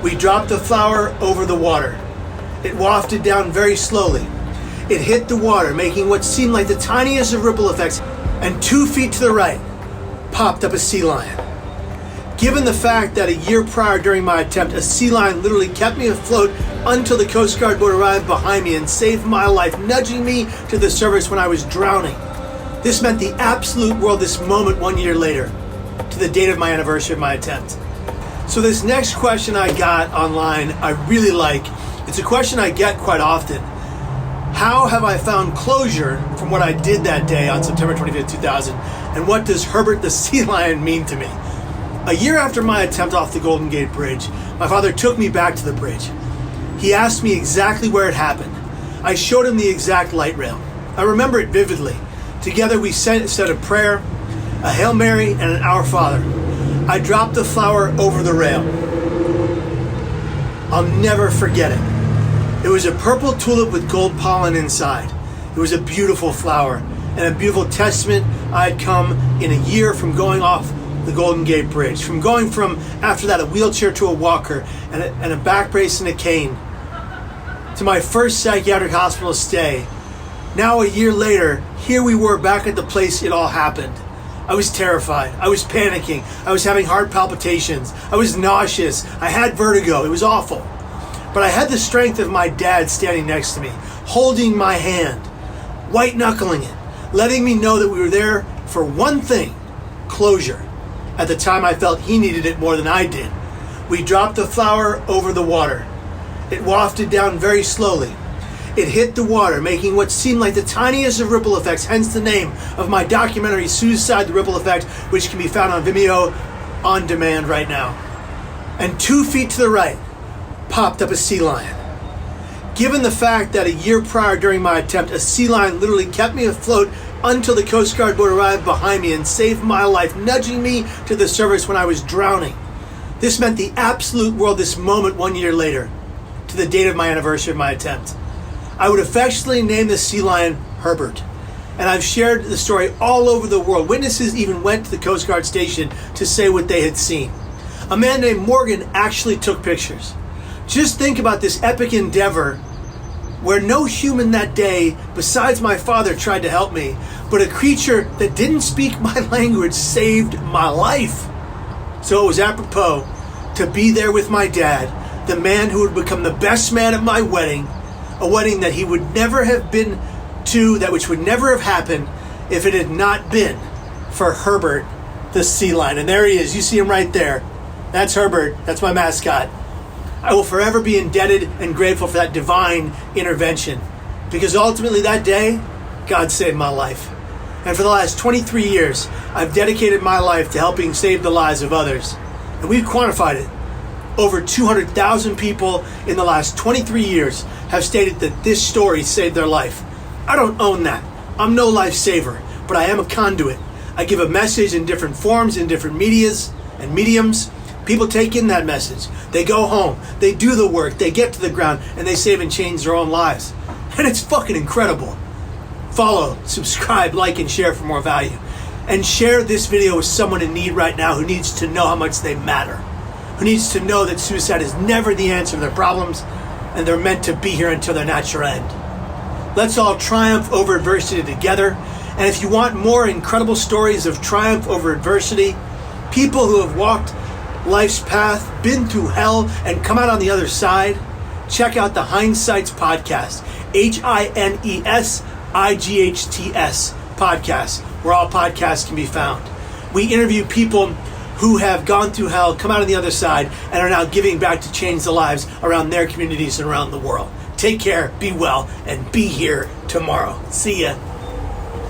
We dropped the flower over the water. It wafted down very slowly. It hit the water, making what seemed like the tiniest of ripple effects, and 2 feet to the right, popped up a sea lion. Given the fact that a year prior during my attempt, a sea lion literally kept me afloat until the Coast Guard boat arrived behind me and saved my life, nudging me to the surface when I was drowning. This meant the absolute world this moment 1 year later, to the date of my anniversary of my attempt. So this next question I got online, I really like. It's a question I get quite often. How have I found closure from what I did that day on September 25th, 2000? And what does Herbert the Sea Lion mean to me? A year after my attempt off the Golden Gate Bridge, my father took me back to the bridge. He asked me exactly where it happened. I showed him the exact light rail. I remember it vividly. Together we said a prayer, a Hail Mary, and an Our Father. I dropped the flower over the rail. I'll never forget it. It was a purple tulip with gold pollen inside. It was a beautiful flower and a beautiful testament I had come in a year from going off the Golden Gate Bridge, from going from, after that, a wheelchair to a walker and a back brace and a cane, to my first psychiatric hospital stay. Now a year later, here we were back at the place it all happened. I was terrified. I was panicking. I was having heart palpitations. I was nauseous. I had vertigo. It was awful. But I had the strength of my dad standing next to me, holding my hand, white-knuckling it, letting me know that we were there for one thing, closure. At the time, I felt he needed it more than I did. We dropped the flower over the water. It wafted down very slowly. It hit the water, making what seemed like the tiniest of ripple effects, hence the name of my documentary, Suicide: The Ripple Effect, which can be found on Vimeo on demand right now. And 2 feet to the right, popped up a sea lion. Given the fact that a year prior during my attempt, a sea lion literally kept me afloat until the Coast Guard boat arrived behind me and saved my life, nudging me to the surface when I was drowning. This meant the absolute world this moment 1 year later, to the date of my anniversary of my attempt. I would affectionately name the sea lion Herbert, and I've shared the story all over the world. Witnesses even went to the Coast Guard station to say what they had seen. A man named Morgan actually took pictures. Just think about this epic endeavor where no human that day, besides my father, tried to help me, but a creature that didn't speak my language saved my life. So it was apropos to be there with my dad, the man who would become the best man at my wedding, a wedding that he would never have been to, that which would never have happened if it had not been for Herbert the Sea Lion. And there he is. You see him right there. That's Herbert. That's my mascot. I will forever be indebted and grateful for that divine intervention, because ultimately that day, God saved my life. And for the last 23 years, I've dedicated my life to helping save the lives of others. And we've quantified it. Over 200,000 people in the last 23 years have stated that this story saved their life. I don't own that. I'm no lifesaver, but I am a conduit. I give a message in different forms, in different medias and mediums. People take in that message. They go home. They do the work. They get to the ground, and they save and change their own lives. And it's fucking incredible. Follow, subscribe, like, and share for more value. And share this video with someone in need right now who needs to know how much they matter. Who needs to know that suicide is never the answer to their problems, and they're meant to be here until their natural end. Let's all triumph over adversity together. And if you want more incredible stories of triumph over adversity, people who have walked life's path, been through hell, and come out on the other side, check out the Hines podcast, HINESIGHTS podcast, where all podcasts can be found. We interview people who have gone through hell, come out on the other side, and are now giving back to change the lives around their communities and around the world. Take care, be well, and be here tomorrow. See ya.